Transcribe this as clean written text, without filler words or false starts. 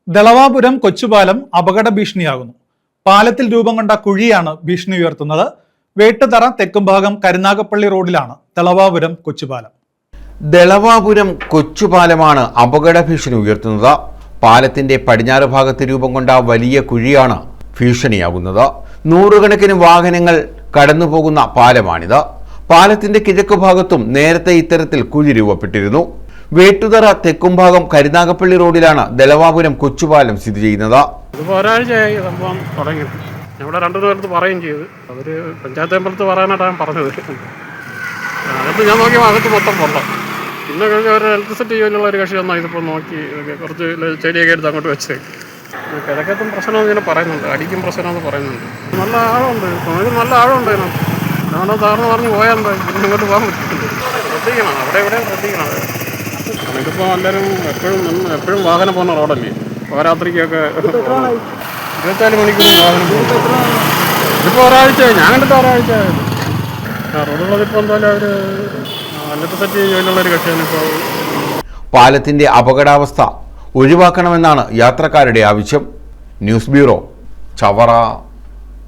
ദളവാപുരം കൊച്ചുപാലം അപകട ഭീഷണിയാകുന്നു. പാലത്തിൽ രൂപം കൊണ്ട കുഴിയാണ് ഭീഷണി ഉയർത്തുന്നത്. വേട്ടുതറ തെക്കുംഭാഗം കരുനാഗപ്പള്ളി റോഡിലാണ് ദളവാപുരം കൊച്ചുപാലം. ദളവാപുരം കൊച്ചുപാലമാണ് അപകട ഭീഷണി ഉയർത്തുന്നത്. പാലത്തിന്റെ പടിഞ്ഞാറ് ഭാഗത്ത് രൂപം കൊണ്ട വലിയ കുഴിയാണ് ഭീഷണിയാകുന്നത്. നൂറുകണക്കിന് വാഹനങ്ങൾ കടന്നുപോകുന്ന പാലമാണിത്. പാലത്തിന്റെ കിഴക്ക് ഭാഗത്തും നേരത്തെ ഇത്തരത്തിൽ കുഴി രൂപപ്പെട്ടിരുന്നു. വേട്ടുതറ തെക്കുംഭാഗം കരുനാഗപ്പള്ളി റോഡിലാണ് ദളവാപുരം കൊച്ചുപാലം സ്ഥിതി ചെയ്യുന്നത്. ഒരാഴ്ചയായി സംഭവം തുടങ്ങി. ഞങ്ങളുടെ രണ്ടു പേർക്ക് പറയുകയും ചെയ്തു. അവർ പഞ്ചായത്ത് അമ്പലത്ത് പറയാനായിട്ടാണ് പറഞ്ഞത്. അകത്ത് ഞാൻ നോക്കിയപ്പോൾ അകത്ത് മൊത്തം വെള്ളം. പിന്നെ കഴിഞ്ഞ ഒരു ഇലക്ട്രിസിറ്റി ജോലിയുള്ള ഒരു കക്ഷി വന്നാൽ ഇതിപ്പോൾ നോക്കി കുറച്ച് ചെടിയൊക്കെ എടുത്ത് അങ്ങോട്ട് വെച്ച് കിഴക്കത്തും പ്രശ്നം ഇങ്ങനെ പറയുന്നുണ്ട്, അടിക്കും പ്രശ്നമെന്ന് പറയുന്നുണ്ട്. നല്ല ആഴമുണ്ട്, നല്ല ആഴമുണ്ട് അതിനകത്ത്. ഞാനോ സാറിന് പറഞ്ഞ് പോയാൽ എന്താ പിന്നെ ഇങ്ങോട്ട് പോകാൻ പറ്റുന്നുണ്ട്. ശ്രദ്ധിക്കണം, അവിടെ എവിടെയും ശ്രദ്ധിക്കണം. കാരണം ഇതിപ്പോൾ എല്ലാവരും എപ്പോഴും വാഹനം പോകുന്ന റോഡല്ലേ. രാത്രിക്കൊക്കെ 24 മണിക്കൂർ വാഹനം പോകും. ഇതിപ്പോൾ ഒരാഴ്ചയായി, ഞാൻ കണ്ടിട്ട് ഒരാഴ്ചയായത്. റോഡുള്ളതിപ്പോൾ എന്തായാലും അവർ ഇലക്ട്രിസിറ്റി ജോലിയുള്ളൊരു കക്ഷിയാണ് ഇപ്പോൾ. പാലത്തിന്റെ അപകടാവസ്ഥ ഒഴിവാക്കണമെന്നാണ് യാത്രക്കാരുടെ ആവശ്യം. News bureau, Chavara.